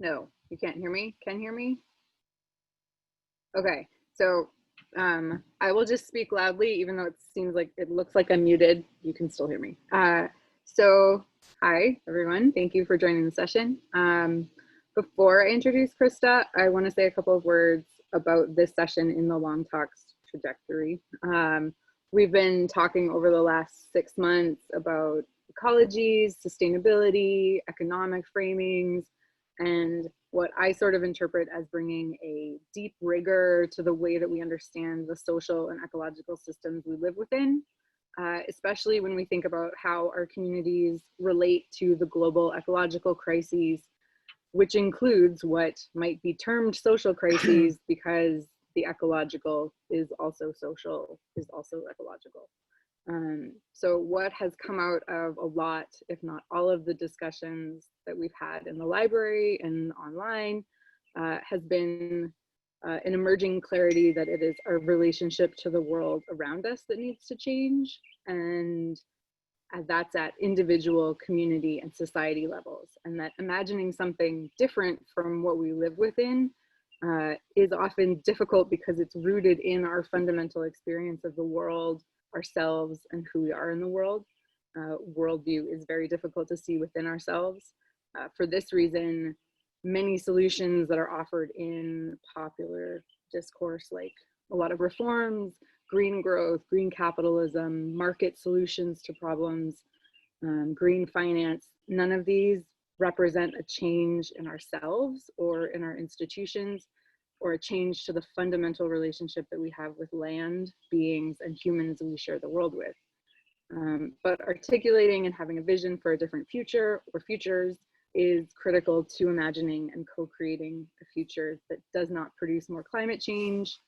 No, you can't hear me? Can hear me? Okay, so I will just speak loudly, even though it looks like I'm muted. You can still hear me. So hi, everyone. Thank you for joining the session. Before I introduce Krista, I want to say a couple of words about this session in the Long Talks trajectory. We've been talking over the last 6 months about ecologies, sustainability, economic framings, and what I sort of interpret as bringing a deep rigor to the way that we understand the social and ecological systems we live within, especially when we think about how our communities relate to the global ecological crises, which includes what might be termed social crises because the ecological is also social, is also ecological. So what has come out of a lot, if not all of the discussions that we've had in the library and online has been an emerging clarity that it is our relationship to the world around us that needs to change. And that's at individual, community, and society levels. And that imagining something different from what we live within is often difficult because it's rooted in our fundamental experience of the world, ourselves, and who we are in the world. Worldview is very difficult to see within ourselves. For this reason, many solutions that are offered in popular discourse, like a lot of reforms, green growth, green capitalism, market solutions to problems, green finance, none of these represent a change in ourselves or in our institutions, or a change to the fundamental relationship that we have with land, beings, and humans we share the world with. But articulating and having a vision for a different future or futures is critical to imagining and co-creating a future that does not produce more climate change,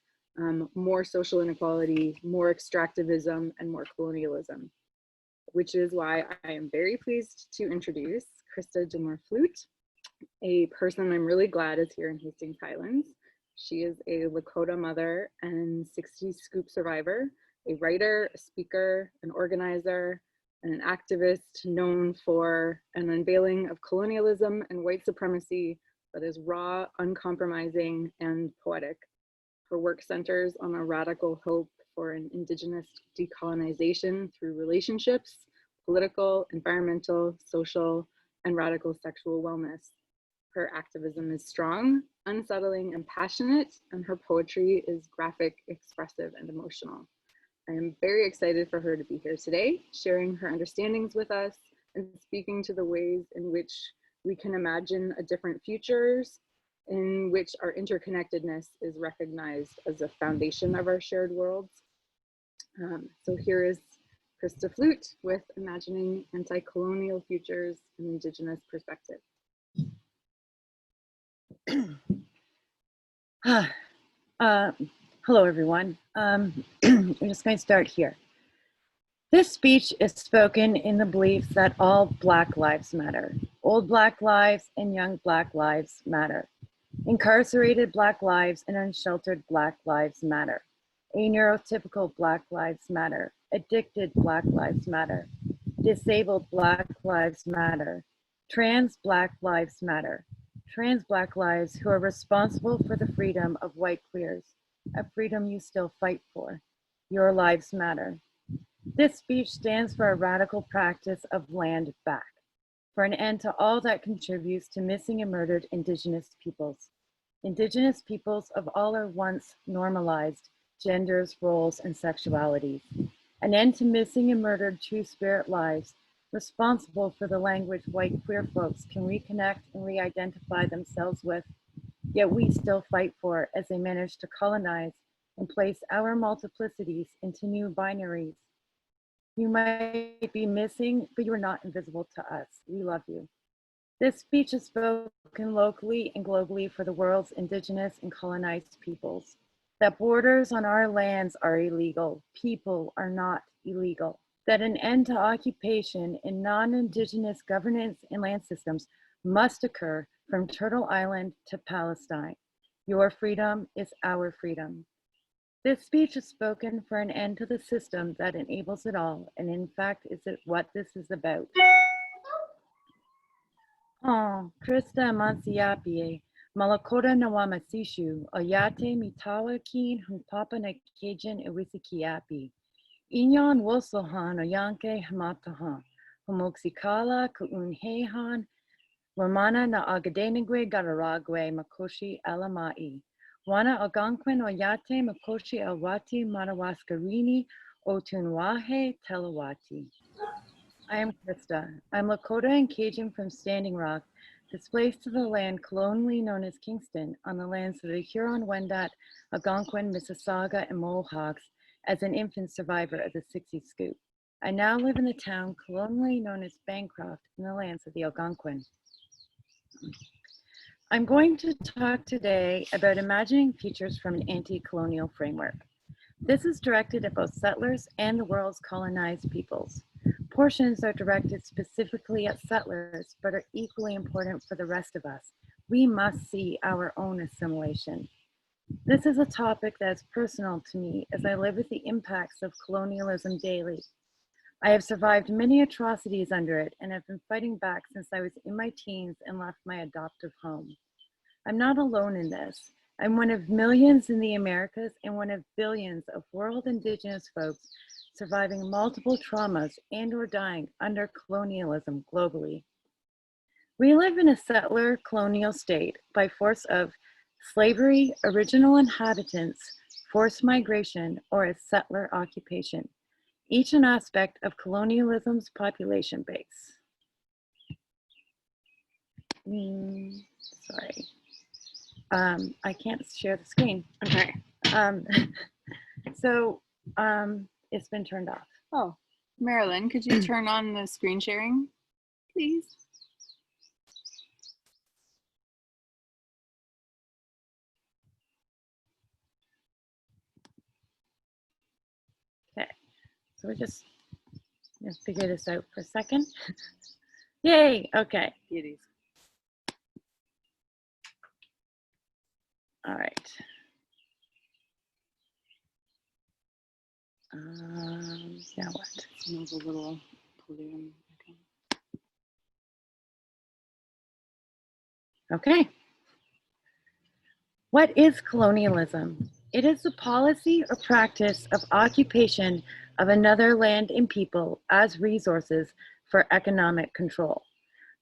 more social inequality, more extractivism, and more colonialism, which is why I am very pleased to introduce Krista D'Amour Flute, a person I'm really glad is here in Hastings Highlands. She is a Lakota mother and 60 Scoop survivor, a writer, a speaker, an organizer, and an activist known for an unveiling of colonialism and white supremacy that is raw, uncompromising, and poetic. Her work centers on a radical hope for an Indigenous decolonization through relationships, political, environmental, social, and radical sexual wellness. Her activism is strong, unsettling, and passionate, and her poetry is graphic, expressive, and emotional. I am very excited for her to be here today, sharing her understandings with us and speaking to the ways in which we can imagine a different futures in which our interconnectedness is recognized as a foundation of our shared worlds. So here is Krista Flute with Imagining Anti-Colonial Futures in Indigenous Perspective. Hello, everyone. I'm just going to start here. This speech is spoken in the belief that all Black lives matter. Old Black lives and young Black lives matter. Incarcerated Black lives and unsheltered Black lives matter. Neurotypical Black lives matter. Addicted Black lives matter. Disabled Black lives matter. Trans Black lives matter. Trans Black lives who are responsible for the freedom of white queers, a freedom you still fight for. Your lives matter. This speech stands for a radical practice of land back, for an end to all that contributes to missing and murdered Indigenous peoples. Indigenous peoples of all our once normalized genders, roles, and sexualities. An end to missing and murdered two-spirit lives, responsible for the language white queer folks can reconnect and re-identify themselves with, yet we still fight for as they manage to colonize and place our multiplicities into new binaries. You might be missing, but you are not invisible to us. We love you. This speech is spoken locally and globally for the world's Indigenous and colonized peoples. That borders on our lands are illegal. People are not illegal. That an end to occupation in non-Indigenous governance and land systems must occur from Turtle Island to Palestine. Your freedom is our freedom. This speech is spoken for an end to the system that enables it all, and in fact, is it what this is about. Oh, Krista Mansiapie, Malakota Nawamasishu, Oyate Mitawakin, Humpapa Nakajan Iwisikiapi, Inyon Wosohan, Oyanke Hamatahan, Humoksikala, Kuunhehan, Wamana na Agadenigwe Gararagwe, Makoshi Alamai, Wana Algonquin Oyate, Makoshi Awati, Madawaskarini, Otunwahe, Telawati. I am Krista. I'm Lakota and Cajun from Standing Rock, displaced to the land colonially known as Kingston, on the lands of the Huron-Wendat, Algonquin, Mississauga, and Mohawks, as an infant survivor of the 60s scoop. I now live in the town colonially known as Bancroft, in the lands of the Algonquin. I'm going to talk today about imagining futures from an anti-colonial framework. This is directed at both settlers and the world's colonized peoples. Portions are directed specifically at settlers, but are equally important for the rest of us. We must see our own assimilation. This is a topic that is personal to me as I live with the impacts of colonialism daily. I have survived many atrocities under it and have been fighting back since I was in my teens and left my adoptive home. I'm not alone in this. I'm one of millions in the Americas and one of billions of world indigenous folks surviving multiple traumas and or dying under colonialism globally. We live in a settler colonial state by force of slavery, original inhabitants, forced migration, or a settler occupation, each an aspect of colonialism's population base. Sorry. I can't share the screen. Okay. It's been turned off. Oh, Marilyn, could you turn on the screen sharing, please? Okay, so we're just gonna figure this out for a second. Yay, okay. Beauties. All right. Now what? Move a little podium. Okay. What is colonialism? It is the policy or practice of occupation of another land and people as resources for economic control.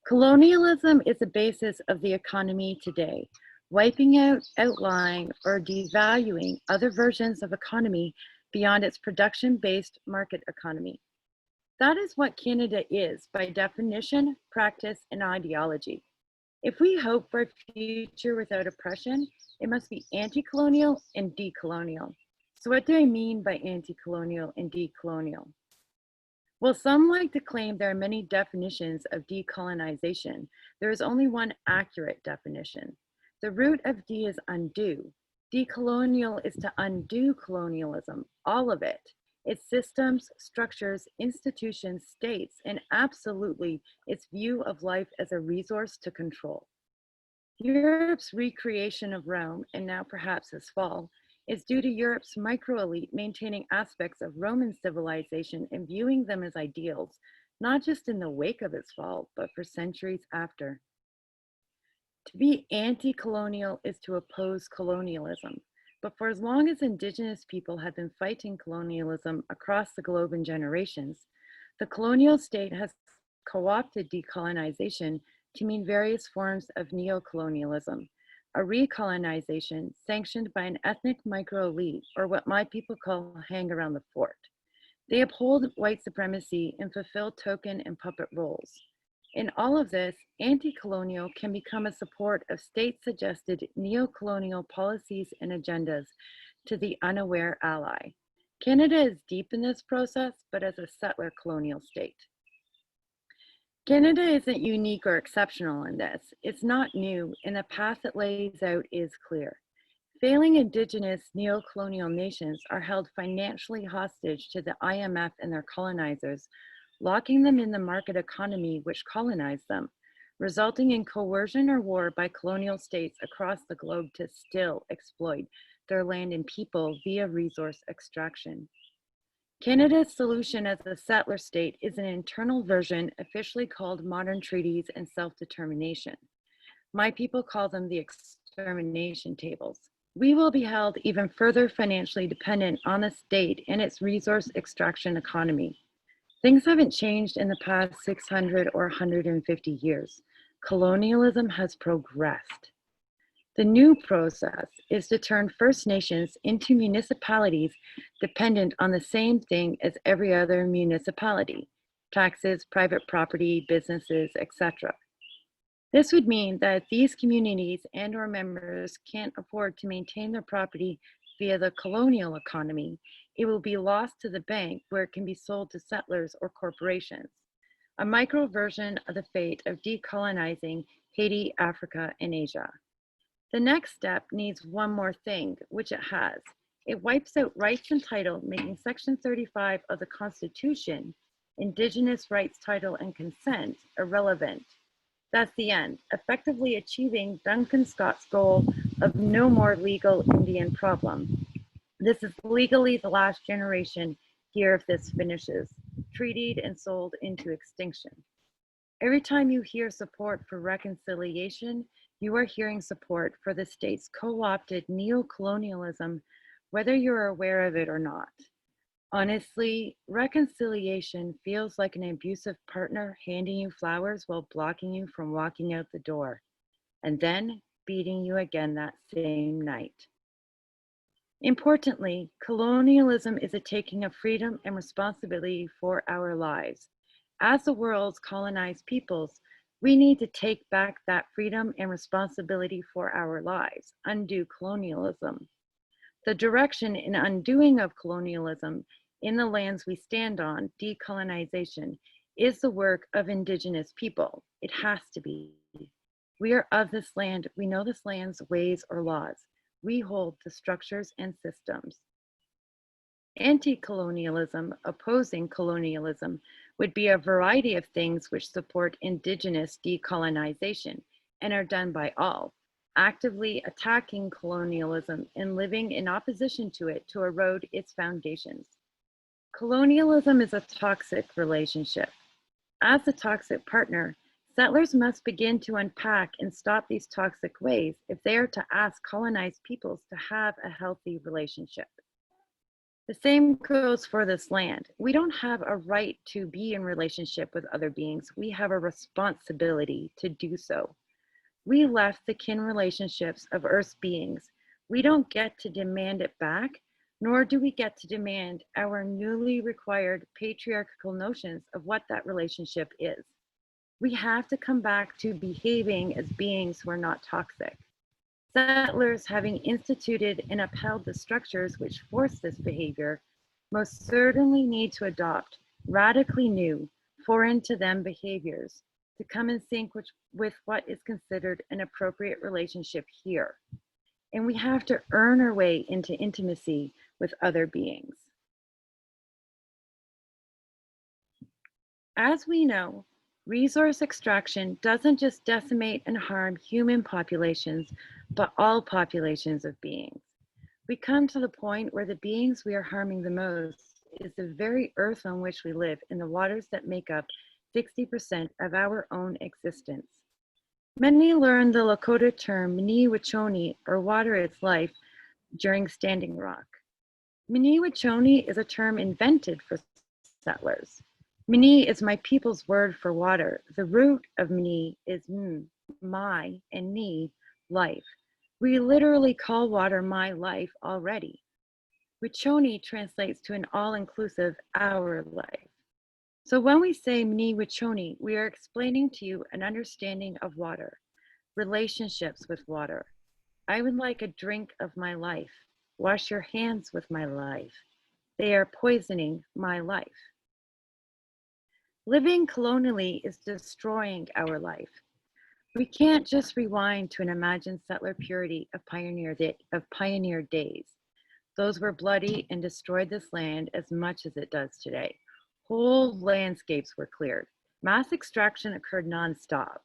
Colonialism is the basis of the economy today, wiping out, outlying, or devaluing other versions of economy beyond its production-based market economy. That is what Canada is by definition, practice, and ideology. If we hope for a future without oppression, it must be anti-colonial and decolonial. So what do I mean by anti-colonial and decolonial? Well, some like to claim there are many definitions of decolonization. There is only one accurate definition. The root of D is undo. Decolonial is to undo colonialism, all of it. Its systems, structures, institutions, states, and absolutely its view of life as a resource to control. Europe's recreation of Rome, and now perhaps its fall, is due to Europe's micro-elite maintaining aspects of Roman civilization and viewing them as ideals, not just in the wake of its fall, but for centuries after. To be anti-colonial is to oppose colonialism, but for as long as Indigenous people have been fighting colonialism across the globe in generations, the colonial state has co-opted decolonization to mean various forms of neocolonialism, a recolonization sanctioned by an ethnic micro-elite, or what my people call hang around the fort. They uphold white supremacy and fulfill token and puppet roles. In all of this, anti-colonial can become a support of state-suggested neo-colonial policies and agendas to the unaware ally. Canada is deep in this process, but as a settler colonial state. Canada isn't unique or exceptional in this. It's not new, and the path it lays out is clear. Failing Indigenous neo-colonial nations are held financially hostage to the IMF and their colonizers, locking them in the market economy which colonized them, resulting in coercion or war by colonial states across the globe to still exploit their land and people via resource extraction. Canada's solution as a settler state is an internal version officially called Modern Treaties and Self-Determination. My people call them the extermination tables. We will be held even further financially dependent on the state and its resource extraction economy. Things haven't changed in the past 600 or 150 years. Colonialism has progressed. The new process is to turn First Nations into municipalities dependent on the same thing as every other municipality: taxes, private property, businesses, etc. This would mean that if these communities and/or members can't afford to maintain their property via the colonial economy, it will be lost to the bank where it can be sold to settlers or corporations. A micro version of the fate of decolonizing Haiti, Africa, and Asia. The next step needs one more thing, which it has. It wipes out rights and title, making Section 35 of the Constitution, Indigenous rights, title, and consent, irrelevant. That's the end, effectively achieving Duncan Scott's goal of no more legal Indian problem. This is legally the last generation here if this finishes, treated and sold into extinction. Every time you hear support for reconciliation, you are hearing support for the state's co-opted neo-colonialism, whether you're aware of it or not. Honestly, reconciliation feels like an abusive partner handing you flowers while blocking you from walking out the door, and then beating you again that same night. Importantly, colonialism is a taking of freedom and responsibility for our lives. As the world's colonized peoples, we need to take back that freedom and responsibility for our lives, undo colonialism. The direction and undoing of colonialism in the lands we stand on, decolonization, is the work of Indigenous people. It has to be. We are of this land. We know this land's ways or laws. We hold the structures and systems. Anti-colonialism, opposing colonialism, would be a variety of things which support Indigenous decolonization and are done by all, actively attacking colonialism and living in opposition to it to erode its foundations. Colonialism is a toxic relationship. As a toxic partner, settlers must begin to unpack and stop these toxic ways if they are to ask colonized peoples to have a healthy relationship. The same goes for this land. We don't have a right to be in relationship with other beings. We have a responsibility to do so. We left the kin relationships of Earth's beings. We don't get to demand it back, nor do we get to demand our newly required patriarchal notions of what that relationship is. We have to come back to behaving as beings who are not toxic. Settlers, having instituted and upheld the structures which force this behavior, most certainly need to adopt radically new, foreign to them behaviors to come in sync with what is considered an appropriate relationship here. And we have to earn our way into intimacy with other beings. As we know, resource extraction doesn't just decimate and harm human populations, but all populations of beings. We come to the point where the beings we are harming the most is the very earth on which we live and the waters that make up 60% of our own existence. Many learned the Lakota term Mini Wachoni, or water its life, during Standing Rock. Mini Wachoni is a term invented for settlers. Mini is my people's word for water. The root of Mini is my, and ni, life. We literally call water my life already. Wachoni translates to an all-inclusive our life. So when we say Mini Wachoni, we are explaining to you an understanding of water, relationships with water. I would like a drink of my life. Wash your hands with my life. They are poisoning my life. Living colonially is destroying our life. We can't just rewind to an imagined settler purity of pioneer days. Those were bloody and destroyed this land as much as it does today. Whole landscapes were cleared. Mass extraction occurred nonstop.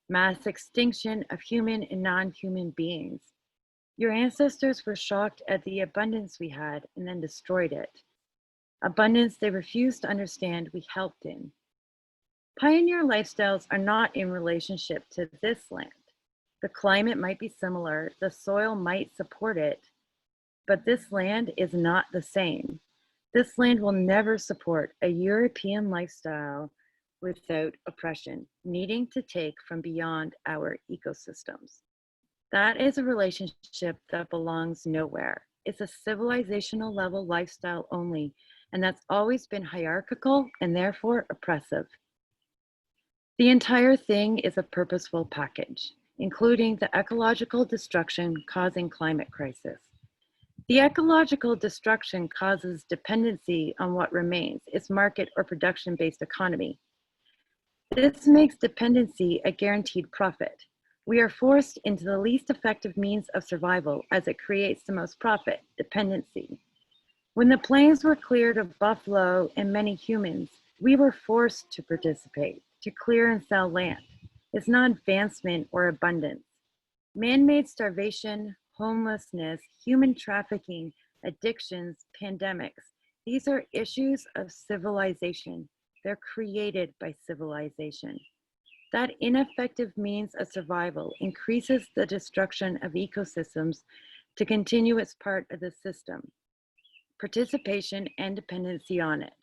Mass extinction of human and non-human beings. Your ancestors were shocked at the abundance we had and then destroyed it. Abundance they refuse to understand we helped in. Pioneer lifestyles are not in relationship to this land. The climate might be similar, the soil might support it, but this land is not the same. This land will never support a European lifestyle without oppression, needing to take from beyond our ecosystems. That is a relationship that belongs nowhere. It's a civilizational level lifestyle only, and that's always been hierarchical and therefore oppressive. The entire thing is a purposeful package, including the ecological destruction causing climate crisis. The ecological destruction causes dependency on what remains, its market or production-based economy. This makes dependency a guaranteed profit. We are forced into the least effective means of survival as it creates the most profit, dependency. When the plains were cleared of buffalo and many humans, we were forced to participate, to clear and sell land. It's not advancement or abundance. Man-made starvation, homelessness, human trafficking, addictions, pandemics, these are issues of civilization. They're created by civilization. That ineffective means of survival increases the destruction of ecosystems to continue its part of the system, participation and dependency on it.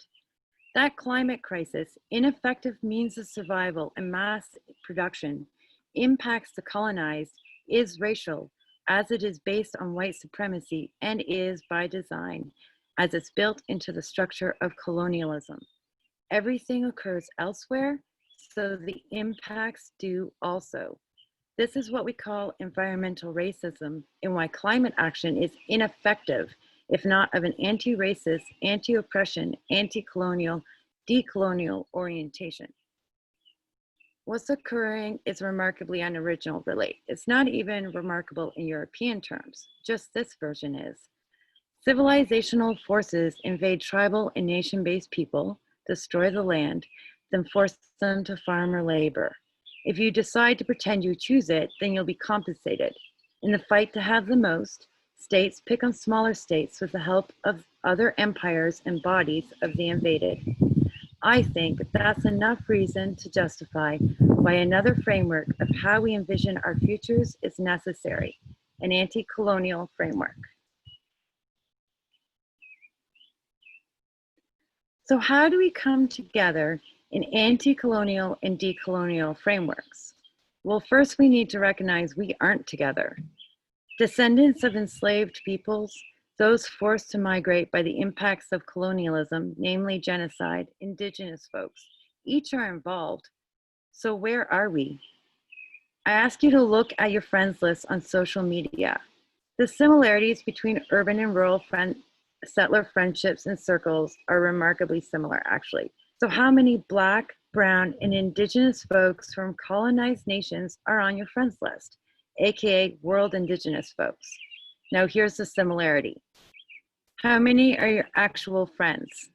That climate crisis, ineffective means of survival and mass production, impacts the colonized, is racial, as it is based on white supremacy and is by design, as it's built into the structure of colonialism. Everything occurs elsewhere, so the impacts do also. This is what we call environmental racism and why climate action is ineffective if not of an anti-racist, anti-oppression, anti-colonial, decolonial orientation. What's occurring is remarkably unoriginal, really. It's not even remarkable in European terms, just this version is. Civilizational forces invade tribal and nation-based people, destroy the land, then force them to farm or labor. If you decide to pretend you choose it, then you'll be compensated. In the fight to have the most, states pick on smaller states with the help of other empires and bodies of the invaded. I think that's enough reason to justify why another framework of how we envision our futures is necessary, an anti-colonial framework. So how do we come together in anti-colonial and decolonial frameworks? Well, first we need to recognize we aren't together. Descendants of enslaved peoples, those forced to migrate by the impacts of colonialism, namely genocide, indigenous folks, each are involved. So where are we? I ask you to look at your friends list on social media. The similarities between urban and rural settler friendships and circles are remarkably similar, actually. So how many Black, Brown, and Indigenous folks from colonized nations are on your friends list, aka World Indigenous folks? Now here's the similarity. How many are your actual friends?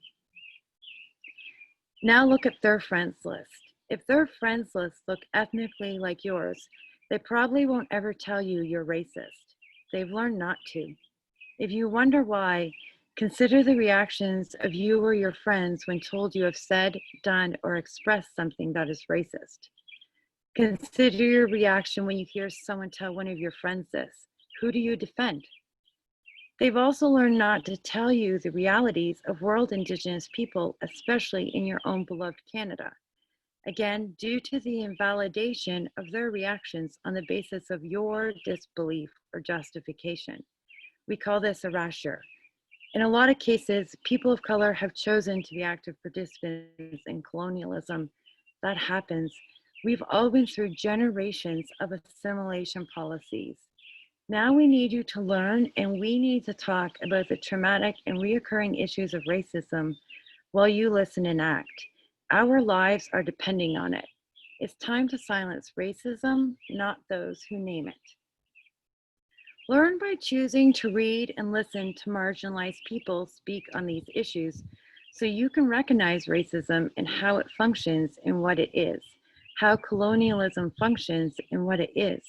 Now look at their friends list. If their friends list look ethnically like yours, they probably won't ever tell you you're racist. They've learned not to. If you wonder why, consider the reactions of you or your friends when told you have said, done, or expressed something that is racist. Consider your reaction when you hear someone tell one of your friends this. Who do you defend? They've also learned not to tell you the realities of world Indigenous people, especially in your own beloved Canada. Again, due to the invalidation of their reactions on the basis of your disbelief or justification. We call this erasure. In a lot of cases, people of color have chosen to be active participants in colonialism. That happens. We've all been through generations of assimilation policies. Now we need you to learn, and we need to talk about the traumatic and reoccurring issues of racism while you listen and act. Our lives are depending on it. It's time to silence racism, not those who name it. Learn by choosing to read and listen to marginalized people speak on these issues so you can recognize racism and how it functions and what it is, how colonialism functions and what it is.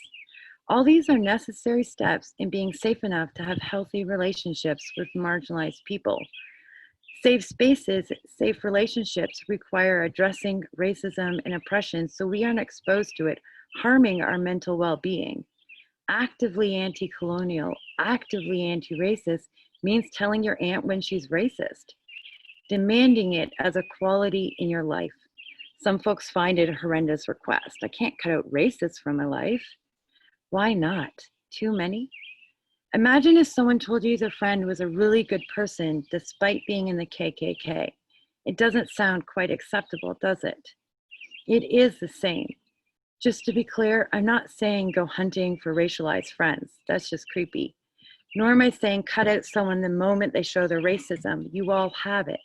All these are necessary steps in being safe enough to have healthy relationships with marginalized people. Safe spaces, safe relationships require addressing racism and oppression so we aren't exposed to it, harming our mental well-being. Actively anti-colonial, actively anti-racist means telling your aunt when she's racist, demanding it as a quality in your life. Some folks find it a horrendous request. I can't cut out racists from my life. Why not? Too many? Imagine if someone told you their friend was a really good person despite being in the KKK. It doesn't sound quite acceptable, does it? It is the same. Just to be clear, I'm not saying go hunting for racialized friends. That's just creepy. Nor am I saying cut out someone the moment they show their racism. You all have it.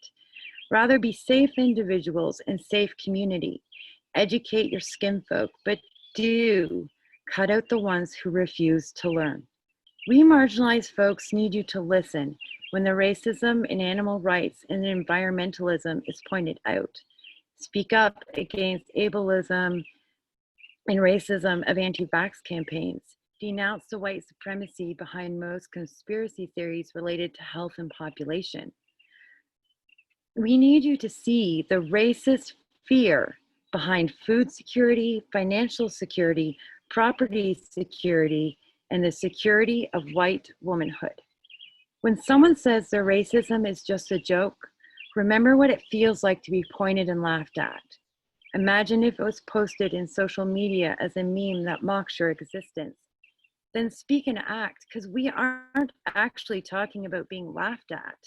Rather be safe individuals and safe community. Educate your skin folk, but do cut out the ones who refuse to learn. We marginalized folks need you to listen when the racism in animal rights and environmentalism is pointed out. Speak up against ableism and racism of anti-vax campaigns. Denounce the white supremacy behind most conspiracy theories related to health and population. We need you to see the racist fear behind food security, financial security, property security, and the security of white womanhood. When someone says their racism is just a joke, remember what it feels like to be pointed and laughed at. Imagine if it was posted in social media as a meme that mocks your existence. Then speak and act, because we aren't actually talking about being laughed at.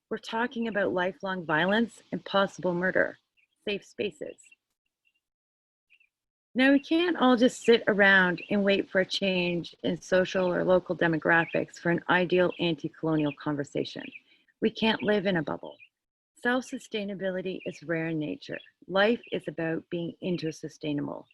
We're talking about lifelong violence and possible murder. Safe spaces. Now, we can't all just sit around and wait for a change in social or local demographics for an ideal anti-colonial conversation. We can't live in a bubble. Self-sustainability is rare in nature. Life is about being intersustainable.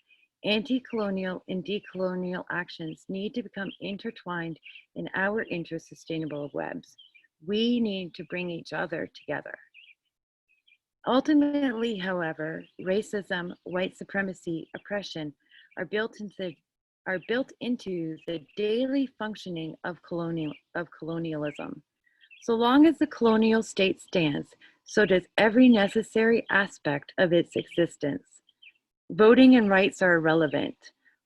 Anti-colonial and decolonial actions need to become intertwined in our intersustainable webs. We need to bring each other together. Ultimately, however, racism, white supremacy, oppression are built into the daily functioning of colonialism. So long as the colonial state stands, so does every necessary aspect of its existence. Voting and rights are irrelevant.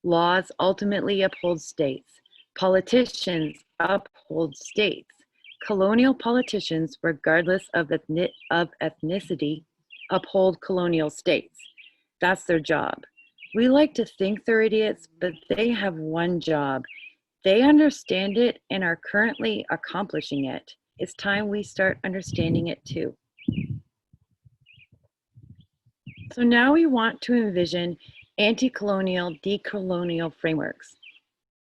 Laws ultimately uphold states. Politicians uphold states. Colonial politicians, regardless of ethnicity, uphold colonial states. That's their job. We like to think they're idiots, but they have one job. They understand it and are currently accomplishing it. It's time we start understanding it too. So now we want to envision anti-colonial, decolonial frameworks,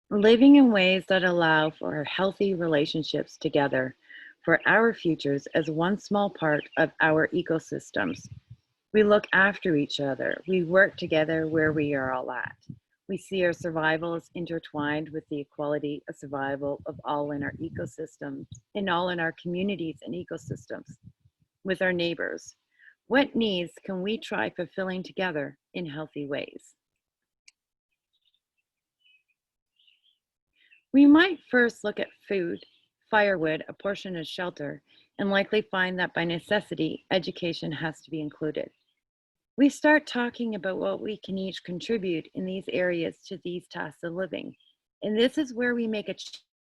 living in ways that allow for healthy relationships together for our futures as one small part of our ecosystems. We look after each other. We work together where we are all at. We see our survival as intertwined with the equality of survival of all in our ecosystems, and all in our communities and ecosystems, with our neighbors. What needs can we try fulfilling together in healthy ways? We might first look at food, firewood, a portion of shelter, and likely find that by necessity, education has to be included. We start talking about what we can each contribute in these areas to these tasks of living. And this is where we make a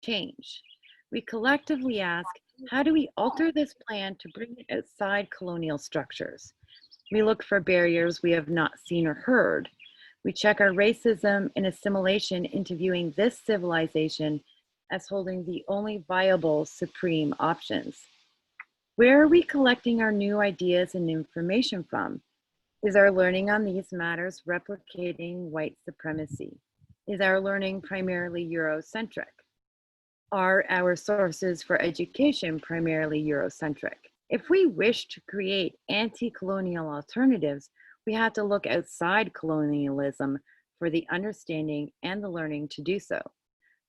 change. We collectively ask, how do we alter this plan to bring it outside colonial structures? We look for barriers we have not seen or heard. We check our racism and assimilation into viewing this civilization as holding the only viable supreme options. Where are we collecting our new ideas and information from? Is our learning on these matters replicating white supremacy? Is our learning primarily Eurocentric? Are our sources for education primarily Eurocentric? If we wish to create anti-colonial alternatives, we have to look outside colonialism for the understanding and the learning to do so.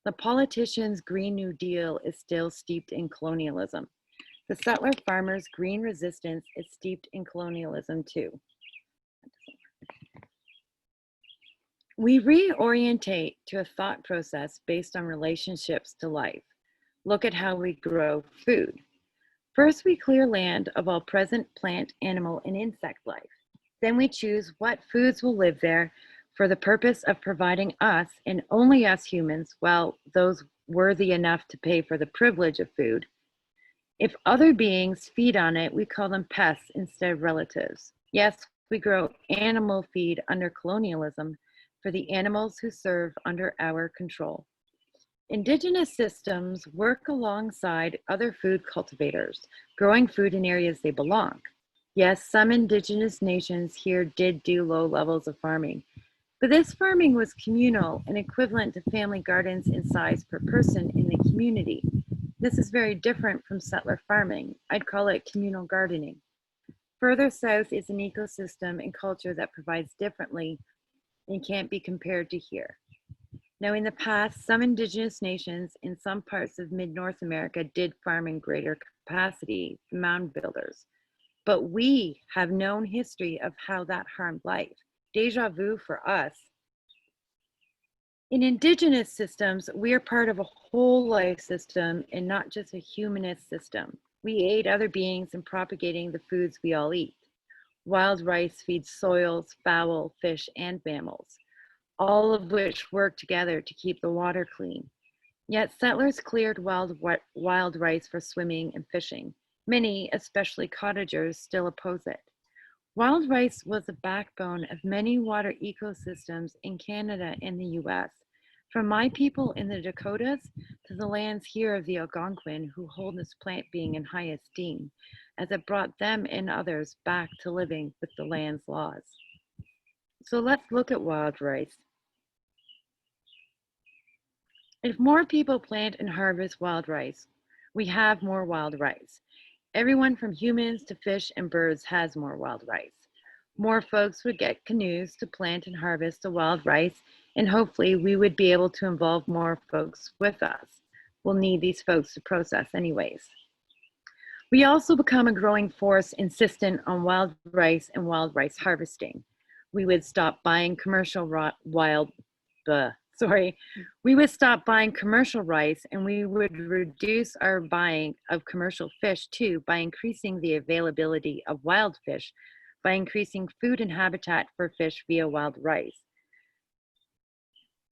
The politicians' Green New Deal is still steeped in colonialism. The settler farmers' green resistance is steeped in colonialism too. We reorientate to a thought process based on relationships to life. Look at how we grow food. First, we clear land of all present plant, animal, and insect life. Then we choose what foods will live there for the purpose of providing us, and only us humans, well, those worthy enough to pay for the privilege of food. If other beings feed on it, we call them pests instead of relatives. Yes, we grow animal feed under colonialism for the animals who serve under our control. Indigenous systems work alongside other food cultivators, growing food in areas they belong. Yes, some indigenous nations here did do low levels of farming, but this farming was communal and equivalent to family gardens in size per person in the community. This is very different from settler farming. I'd call it communal gardening. Further south is an ecosystem and culture that provides differently and can't be compared to here. Now, in the past, some indigenous nations in some parts of mid-North America did farm in greater capacity, mound builders. But we have known history of how that harmed life. Deja vu for us. In indigenous systems, we are part of a whole life system and not just a humanist system. We aid other beings in propagating the foods we all eat. Wild rice feeds soils, fowl, fish, and mammals, all of which work together to keep the water clean. Yet settlers cleared wild rice for swimming and fishing. Many, especially cottagers, still oppose it. Wild rice was the backbone of many water ecosystems in Canada and the US, from my people in the Dakotas to the lands here of the Algonquin who hold this plant being in high esteem, as it brought them and others back to living with the land's laws. So let's look at wild rice. If more people plant and harvest wild rice, we have more wild rice. Everyone from humans to fish and birds has more wild rice. More folks would get canoes to plant and harvest the wild rice, and hopefully we would be able to involve more folks with us. We'll need these folks to process anyways. We also become a growing force insistent on wild rice and wild rice harvesting. We would stop buying we would stop buying commercial rice, and we would reduce our buying of commercial fish too by increasing the availability of wild fish, by increasing food and habitat for fish via wild rice.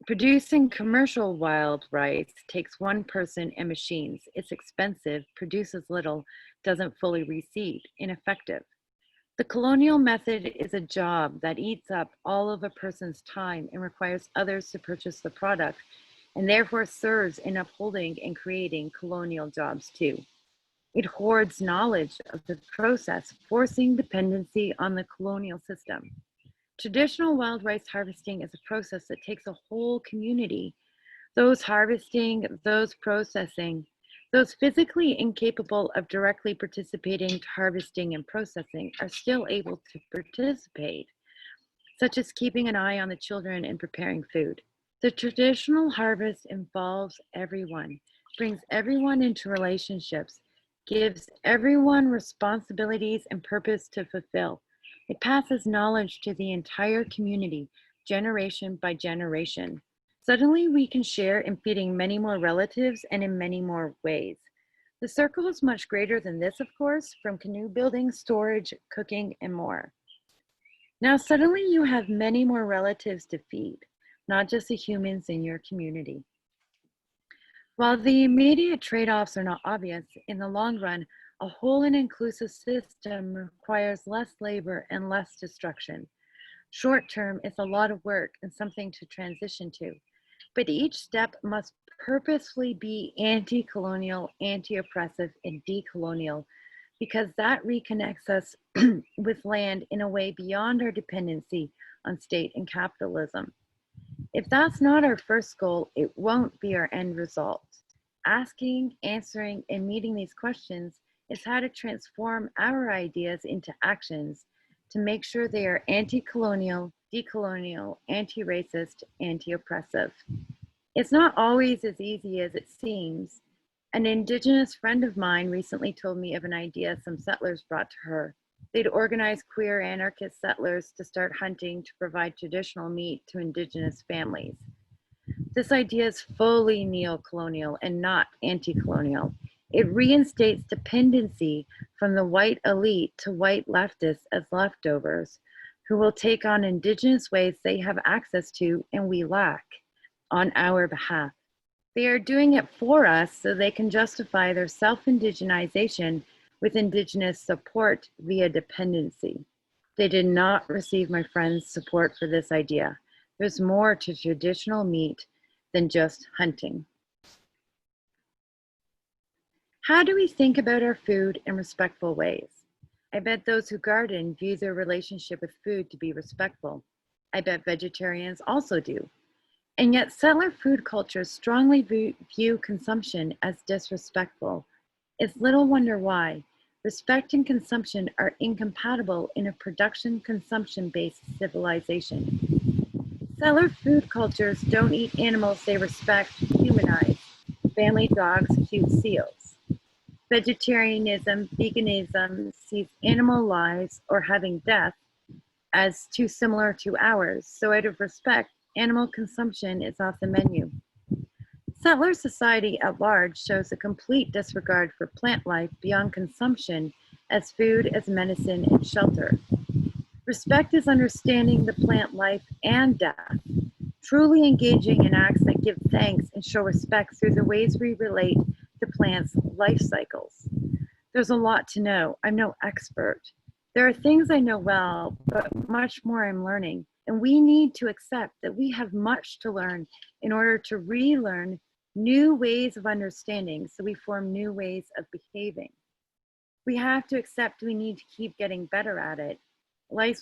Producing commercial wild rice takes one person and machines. It's expensive, produces little, doesn't fully reseed, ineffective. The colonial method is a job that eats up all of a person's time and requires others to purchase the product, and therefore serves in upholding and creating colonial jobs too. It hoards knowledge of the process, forcing dependency on the colonial system. Traditional wild rice harvesting is a process that takes a whole community. Those harvesting, those processing, those physically incapable of directly participating to harvesting and processing are still able to participate, such as keeping an eye on the children and preparing food. The traditional harvest involves everyone, brings everyone into relationships, gives everyone responsibilities and purpose to fulfill. It passes knowledge to the entire community, generation by generation. Suddenly, we can share in feeding many more relatives and in many more ways. The circle is much greater than this, of course, from canoe building, storage, cooking, and more. Now, suddenly you have many more relatives to feed, not just the humans in your community. While the immediate trade-offs are not obvious, in the long run, a whole and inclusive system requires less labor and less destruction. Short term, it's a lot of work and something to transition to, but each step must purposefully be anti-colonial, anti-oppressive, and decolonial, because that reconnects us with land in a way beyond our dependency on state and capitalism. If that's not our first goal, it won't be our end result. Asking, answering, and meeting these questions is how to transform our ideas into actions to make sure they are anti-colonial, decolonial, anti-racist, anti-oppressive. It's not always as easy as it seems. An Indigenous friend of mine recently told me of an idea some settlers brought to her. They'd organized queer anarchist settlers to start hunting to provide traditional meat to Indigenous families. This idea is fully neo-colonial and not anti-colonial. It reinstates dependency from the white elite to white leftists as leftovers, who will take on indigenous ways they have access to and we lack on our behalf. They are doing it for us so they can justify their self-indigenization with indigenous support via dependency. They did not receive my friend's support for this idea. There's more to traditional meat than just hunting. How do we think about our food in respectful ways? I bet those who garden view their relationship with food to be respectful. I bet vegetarians also do. And yet settler food cultures strongly view consumption as disrespectful. It's little wonder why. Respect and consumption are incompatible in a production-consumption-based civilization. Settler food cultures don't eat animals they respect, humanize. Family dogs, cute seals. Vegetarianism, veganism sees animal lives or having death as too similar to ours, so out of respect, animal consumption is off the menu. Settler society at large shows a complete disregard for plant life beyond consumption as food, as medicine, and shelter. Respect is understanding the plant life and death, truly engaging in acts that give thanks and show respect through the ways we relate to plants' life cycles. There's a lot to know. I'm no expert. There are things I know well, but much more I'm learning. And we need to accept that we have much to learn in order to relearn new ways of understanding so we form new ways of behaving. We have to accept we need to keep getting better at it. Like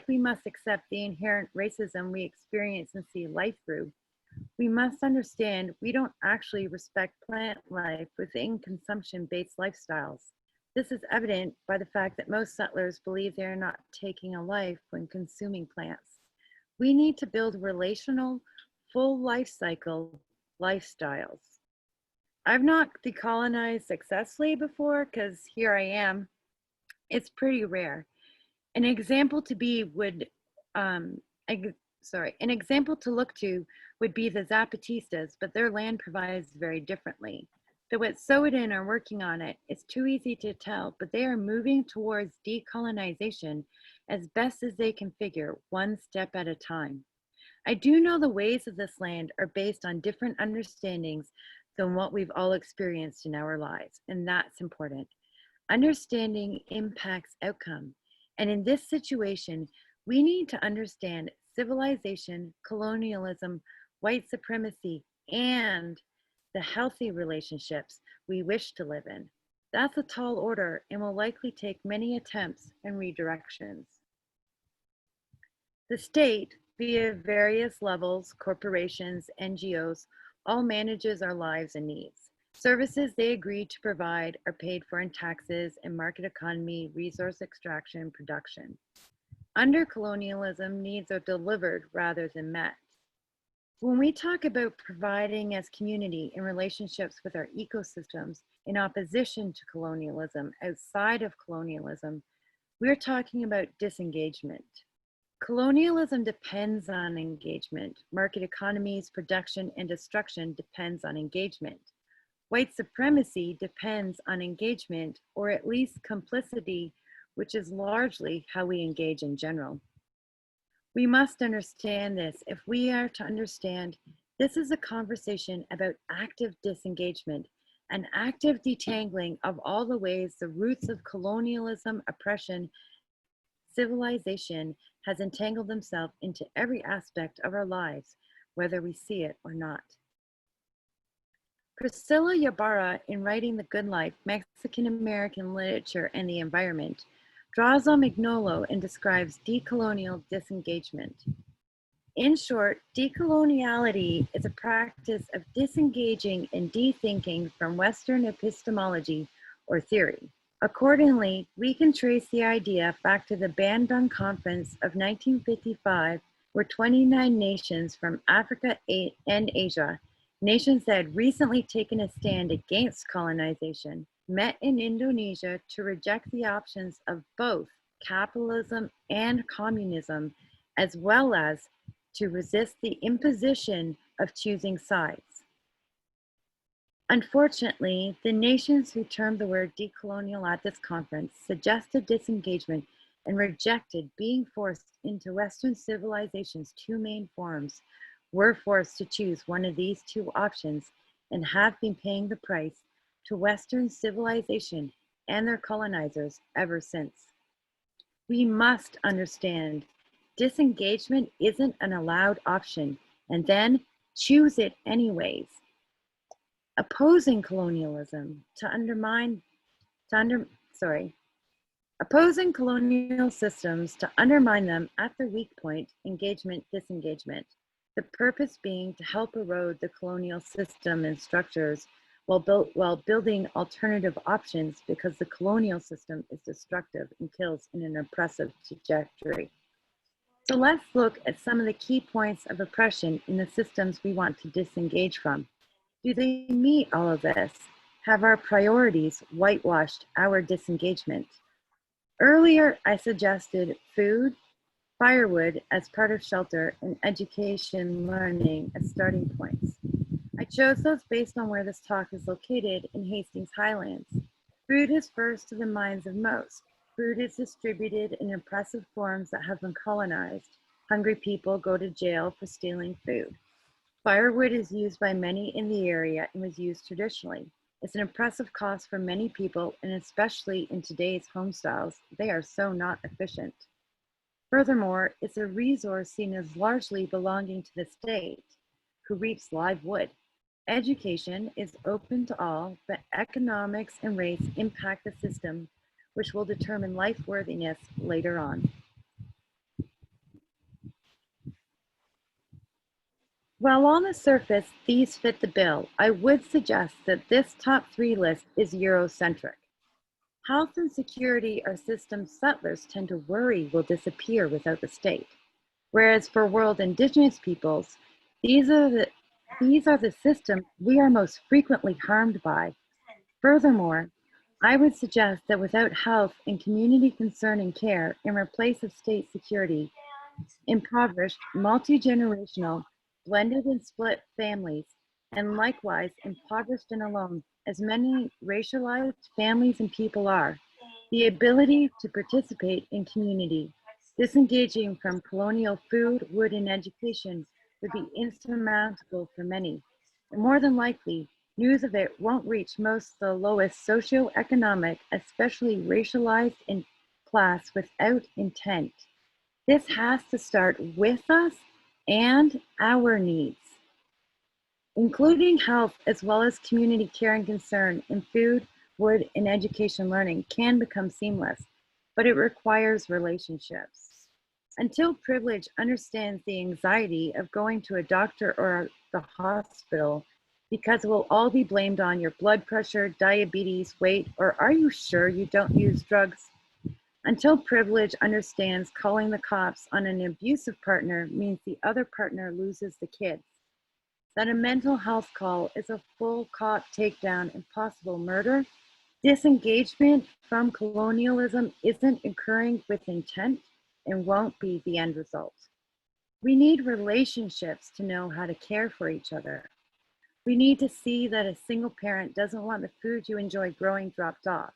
we must accept the inherent racism we experience and see life through. We must understand we don't actually respect plant life within consumption-based lifestyles. This is evident by the fact that most settlers believe they are not taking a life when consuming plants. We need to build relational, full life cycle lifestyles. I've not decolonized successfully before because here I am. It's pretty rare. An example to look to would be the Zapatistas, but their land provides very differently. The Wet'suwet'en are working on it. It's too easy to tell, but they are moving towards decolonization as best as they can figure, one step at a time. I do know the ways of this land are based on different understandings than what we've all experienced in our lives, and that's important. Understanding impacts outcome. And in this situation, we need to understand civilization, colonialism, white supremacy, and the healthy relationships we wish to live in. That's a tall order and will likely take many attempts and redirections. The state, via various levels, corporations, NGOs, all manages our lives and needs. Services they agree to provide are paid for in taxes and market economy, resource extraction, production. Under colonialism, needs are delivered rather than met. When we talk about providing as community in relationships with our ecosystems in opposition to colonialism, outside of colonialism, we're talking about disengagement. Colonialism depends on engagement. Market economies, production, and destruction depends on engagement. White supremacy depends on engagement, or at least complicity, which is largely how we engage in general. We must understand this if we are to understand this is a conversation about active disengagement and active detangling of all the ways the roots of colonialism, oppression, civilization has entangled themselves into every aspect of our lives, whether we see it or not. Priscilla Ybarra, in writing The Good Life, Mexican-American Literature and the Environment, draws on Mignolo and describes decolonial disengagement. In short, decoloniality is a practice of disengaging and dethinking from Western epistemology or theory. Accordingly, we can trace the idea back to the Bandung Conference of 1955, where 29 nations from Africa and Asia, nations that had recently taken a stand against colonization, met in Indonesia to reject the options of both capitalism and communism, as well as to resist the imposition of choosing sides. Unfortunately, the nations who termed the word decolonial at this conference suggested disengagement and rejected being forced into Western civilization's two main forms, were forced to choose one of these two options and have been paying the price to Western civilization and their colonizers ever since. We must understand disengagement isn't an allowed option, and then choose it anyways. Opposing colonialism opposing colonial systems to undermine them at their weak point, engagement, disengagement. The purpose being to help erode the colonial system and structures while building alternative options, because the colonial system is destructive and kills in an oppressive trajectory. So let's look at some of the key points of oppression in the systems we want to disengage from. Do they meet all of this? Have our priorities whitewashed our disengagement? Earlier, I suggested food, firewood as part of shelter, and education learning as starting points. I chose those based on where this talk is located in Hastings Highlands. Food is first to the minds of most. Food is distributed in oppressive forms that have been colonized. Hungry people go to jail for stealing food. Firewood is used by many in the area and was used traditionally. It's an impressive cost for many people, and especially in today's home styles, they are so not efficient. Furthermore, it's a resource seen as largely belonging to the state, who reaps live wood. Education is open to all, but economics and race impact the system, which will determine life worthiness later on. While on the surface, these fit the bill, I would suggest that this top 3 list is Eurocentric. Health and security are systems settlers tend to worry will disappear without the state. Whereas for world indigenous peoples, these are the systems we are most frequently harmed by. Furthermore, I would suggest that without health and community concern and care in replace of state security, impoverished, multi-generational, blended and split families, and likewise impoverished and alone, as many racialized families and people are, the ability to participate in community, disengaging from colonial food, wood, and education would be insurmountable for many. And more than likely, news of it won't reach most of the lowest socioeconomic, especially racialized in class without intent. This has to start with us and our needs, including health as well as community care and concern in food, wood, and education learning can become seamless, but it requires relationships. Until privilege understands the anxiety of going to a doctor or the hospital, because it will all be blamed on your blood pressure, diabetes, weight, or are you sure you don't use drugs? Until privilege understands calling the cops on an abusive partner means the other partner loses the kids, that a mental health call is a full cop takedown and possible murder, disengagement from colonialism isn't occurring with intent and won't be the end result. We need relationships to know how to care for each other. We need to see that a single parent doesn't want the food you enjoy growing dropped off.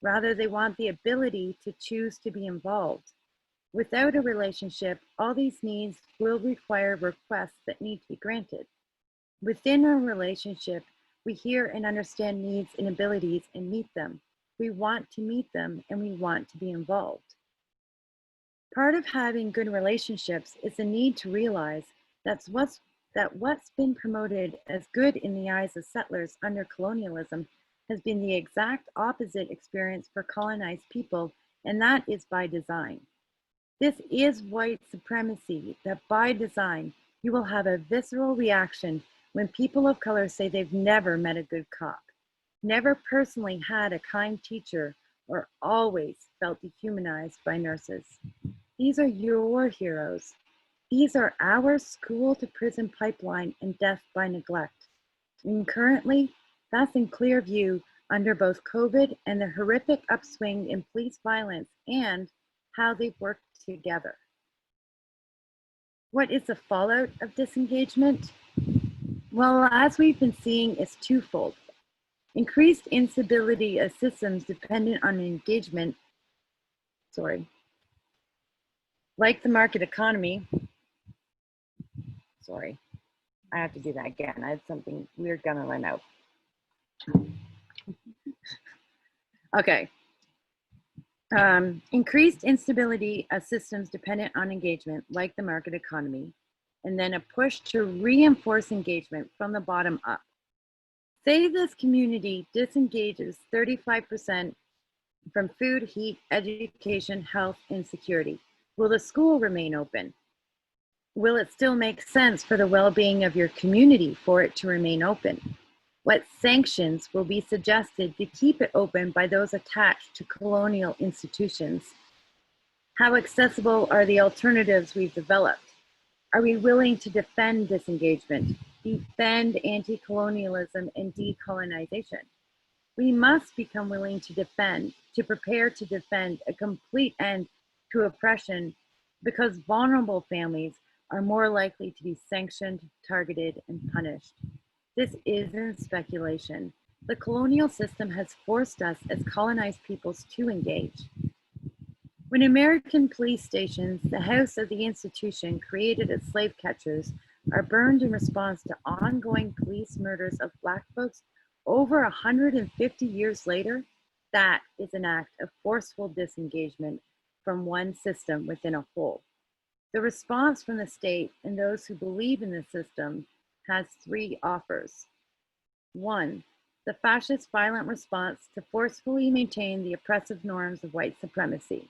Rather, they want the ability to choose to be involved. Without a relationship, all these needs will require requests that need to be granted. Within a relationship, we hear and understand needs and abilities and meet them. We want to meet them and we want to be involved. Part of having good relationships is the need to realize that what's been promoted as good in the eyes of settlers under colonialism has been the exact opposite experience for colonized people, and that is by design. This is white supremacy, that by design, you will have a visceral reaction when people of color say they've never met a good cop, never personally had a kind teacher, or always felt dehumanized by nurses. These are your heroes. These are our school to prison pipeline and death by neglect. And currently, that's in clear view under both COVID and the horrific upswing in police violence and how they've worked together. What is the fallout of disengagement? Well, as we've been seeing, is twofold. Increased instability of systems dependent on engagement, like the market economy. I have to do that again. I had something weird gonna run out. Okay. Increased instability of systems dependent on engagement, like the market economy, and then a push to reinforce engagement from the bottom up. Say this community disengages 35% from food, heat, education, health, and security. Will the school remain open? Will it still make sense for the well-being of your community for it to remain open? What sanctions will be suggested to keep it open by those attached to colonial institutions? How accessible are the alternatives we've developed? Are we willing to defend disengagement, defend anti-colonialism and decolonization? We must become willing to defend, to prepare to defend a complete end to oppression, because vulnerable families are more likely to be sanctioned, targeted, and punished. This isn't speculation. The colonial system has forced us as colonized peoples to engage. When American police stations, the house of the institution created as slave catchers, are burned in response to ongoing police murders of Black folks over 150 years later, that is an act of forceful disengagement from one system within a whole. The response from the state and those who believe in the system has three offers. One, the fascist violent response to forcefully maintain the oppressive norms of white supremacy.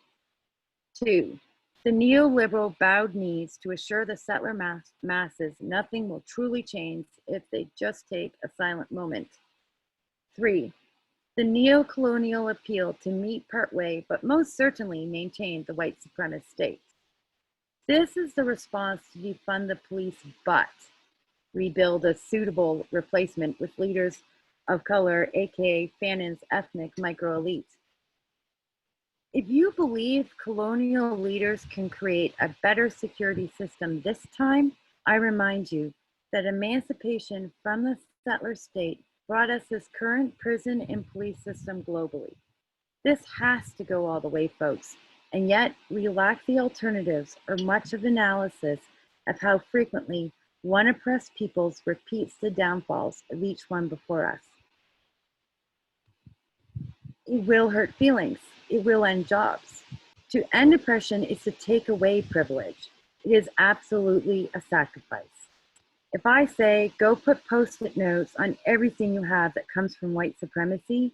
Two, the neoliberal bowed knees to assure the settler masses nothing will truly change if they just take a silent moment. Three, the neo-colonial appeal to meet partway, but most certainly maintain the white supremacist state. This is the response to defund the police, but rebuild a suitable replacement with leaders of color, aka Fanon's ethnic micro-elite. If you believe colonial leaders can create a better security system this time, I remind you that emancipation from the settler state brought us this current prison and police system globally. This has to go all the way, folks, and yet we lack the alternatives or much of the analysis of how frequently one oppressed peoples repeats the downfalls of each one before us. It will hurt feelings. It will end jobs. To end oppression is to take away privilege. It is absolutely a sacrifice. If I say, go put post-it notes on everything you have that comes from white supremacy,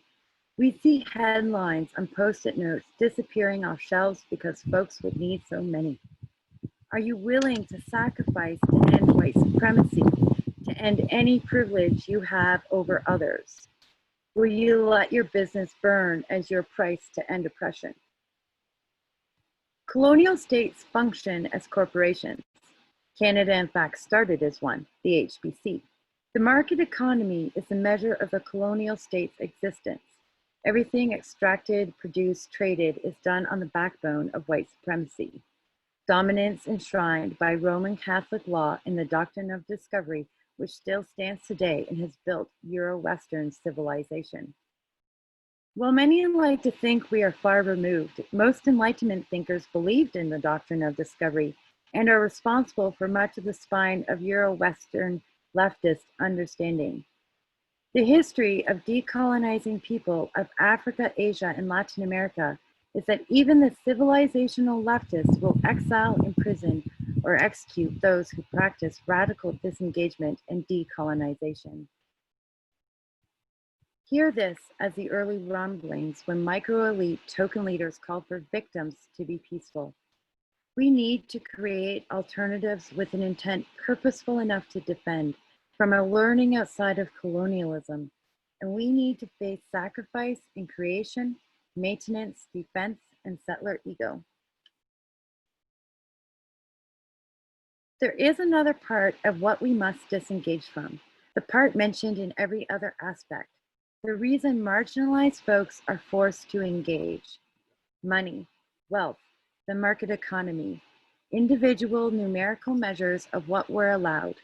we see headlines on post-it notes disappearing off shelves because folks would need so many. Are you willing to sacrifice to end white supremacy, to end any privilege you have over others? Will you let your business burn as your price to end oppression? Colonial states function as corporations. Canada, in fact, started as one, the HBC. The market economy is the measure of the colonial state's existence. Everything extracted, produced, traded is done on the backbone of white supremacy. Dominance enshrined by Roman Catholic law in the doctrine of discovery, which still stands today and has built Euro-Western civilization. While many like to think we are far removed, most Enlightenment thinkers believed in the doctrine of discovery and are responsible for much of the spine of Euro-Western leftist understanding. The history of decolonizing people of Africa, Asia, and Latin America is that even the civilizational leftists will exile, imprison, or execute those who practice radical disengagement and decolonization. Hear this as the early rumblings when micro-elite token leaders called for victims to be peaceful. We need to create alternatives with an intent purposeful enough to defend from a learning outside of colonialism, and we need to face sacrifice in creation, maintenance, defense, and settler ego. There is another part of what we must disengage from, the part mentioned in every other aspect. The reason marginalized folks are forced to engage: money, wealth, the market economy, individual numerical measures of what we're allowed,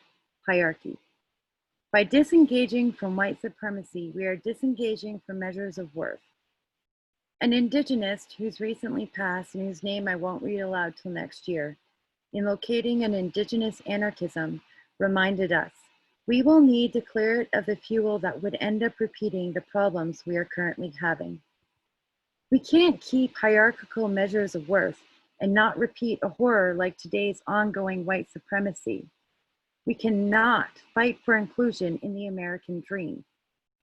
hierarchy. By disengaging from white supremacy, we are disengaging from measures of worth. An indigenist who's recently passed and whose name I won't read aloud till next year, in locating an indigenous anarchism, reminded us, we will need to clear it of the fuel that would end up repeating the problems we are currently having. We can't keep hierarchical measures of worth and not repeat a horror like today's ongoing white supremacy. We cannot fight for inclusion in the American dream.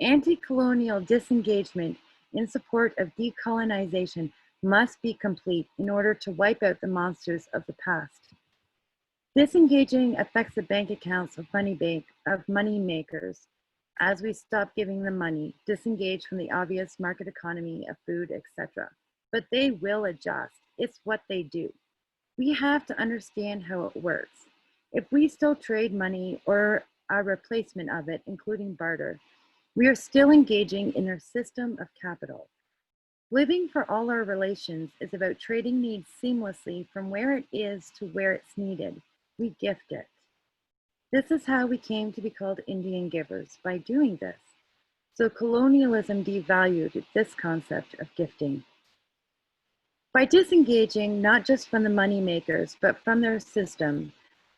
Anti-colonial disengagement in support of decolonization must be complete in order to wipe out the monsters of the past. Disengaging affects the bank accounts of money makers as we stop giving them money, disengage from the obvious market economy of food, etc. But they will adjust. It's what they do. We have to understand how it works. If we still trade money or a replacement of it, including barter, we are still engaging in their system of capital. Living for all our relations is about trading needs seamlessly from where it is to where it's needed. We gift it. This is how we came to be called Indian givers, by doing this. So colonialism devalued this concept of gifting. By disengaging not just from the money makers, but from their system,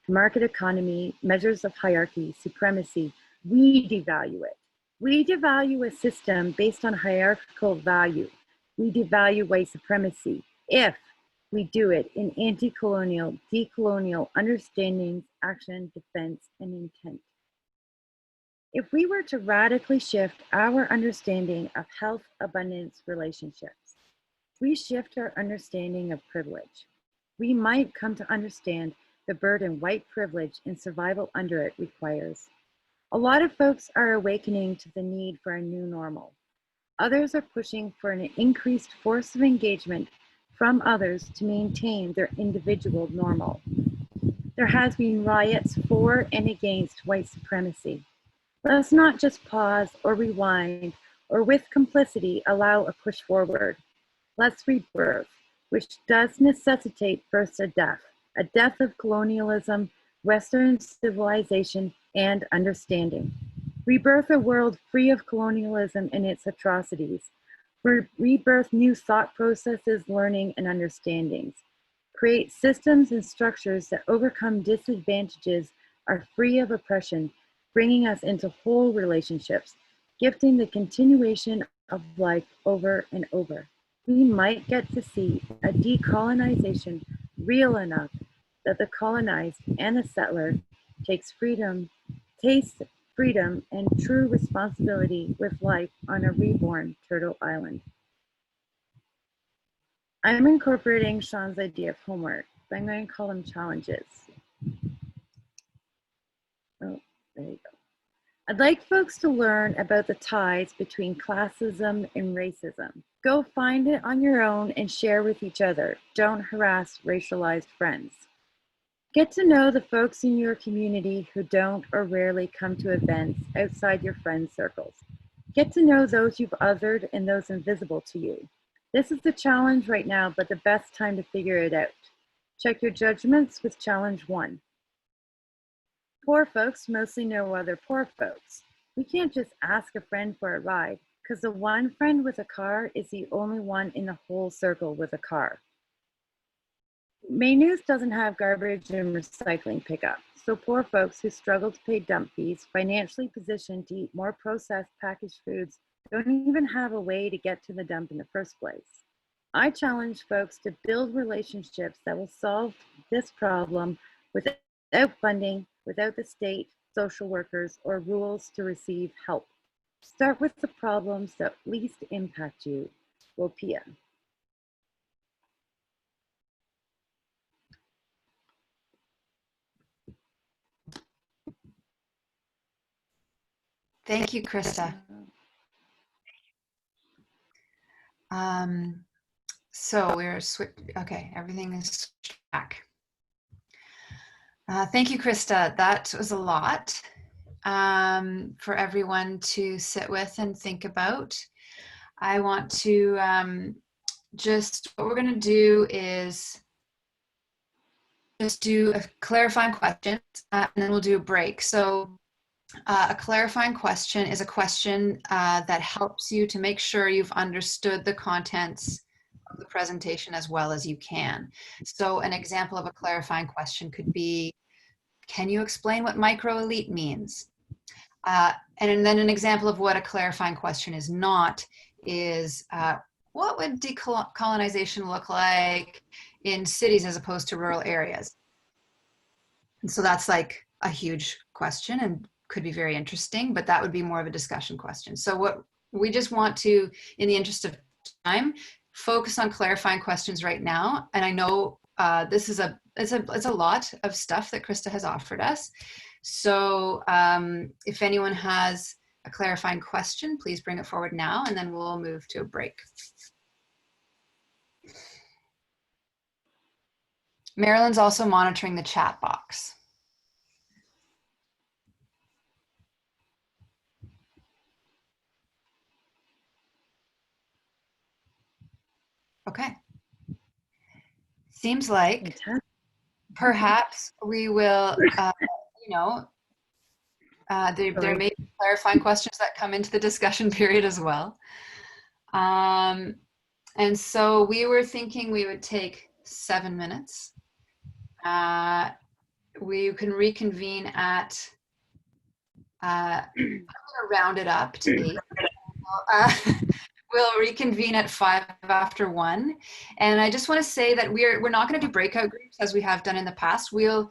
market economy, measures of hierarchy, supremacy, we devalue it. We devalue a system based on hierarchical value. We devalue white supremacy if we do it in anti-colonial, decolonial understandings, action, defense, and intent. If we were to radically shift our understanding of health, abundance, relationships, we shift our understanding of privilege. We might come to understand the burden white privilege and survival under it requires. A lot of folks are awakening to the need for a new normal. Others are pushing for an increased force of engagement from others to maintain their individual normal. There has been riots for and against white supremacy. Let's not just pause or rewind or with complicity allow a push forward. Let's rebirth, which does necessitate first a death of colonialism, Western civilization, and understanding. Rebirth a world free of colonialism and its atrocities. Rebirth new thought processes, learning, and understandings. Create systems and structures that overcome disadvantages, are free of oppression, bringing us into whole relationships, gifting the continuation of life over and over. We might get to see a decolonization real enough that the colonized and the settler tastes freedom and true responsibility with life on a reborn Turtle Island. I'm incorporating Sean's idea of homework, but I'm going to call them challenges. Oh, there you go. I'd like folks to learn about the ties between classism and racism. Go find it on your own and share with each other. Don't harass racialized friends. Get to know the folks in your community who don't or rarely come to events outside your friend circles. Get to know those you've othered and those invisible to you. This is the challenge right now, but the best time to figure it out. Check your judgments with challenge 1. Poor folks mostly know other poor folks. We can't just ask a friend for a ride, because the one friend with a car is the only one in the whole circle with a car. Maynooth doesn't have garbage and recycling pickup, so poor folks who struggle to pay dump fees, financially positioned to eat more processed packaged foods, don't even have a way to get to the dump in the first place. I challenge folks to build relationships that will solve this problem without funding, without the state, social workers, or rules to receive help. Start with the problems that least impact you. Wopia. Thank you, Krista. So we're okay, everything is back. Thank you, Krista. That was a lot for everyone to sit with and think about. I want to what we're going to do is just do a clarifying question and then we'll do a break. So A clarifying question is a question that helps you to make sure you've understood the contents of the presentation as well as you can. So an example of a clarifying question could be, can you explain what microelite means? And then an example of what a clarifying question is not is, what would decolonization look like in cities as opposed to rural areas? And so that's like a huge question and could be very interesting, but that would be more of a discussion question. So what we just want to, in the interest of time, focus on clarifying questions right now. And I know this is it's a lot of stuff that Krista has offered us. So if anyone has a clarifying question, please bring it forward now, and then we'll move to a break. Marilyn's also monitoring the chat box. Okay. Seems like perhaps we will, there may be clarifying questions that come into the discussion period as well. And so we were thinking we would take 7 minutes. We can reconvene at, I'm going to round it up to 8. We'll reconvene at 1:05. And I just want to say that we're not going to do breakout groups as we have done in the past. We'll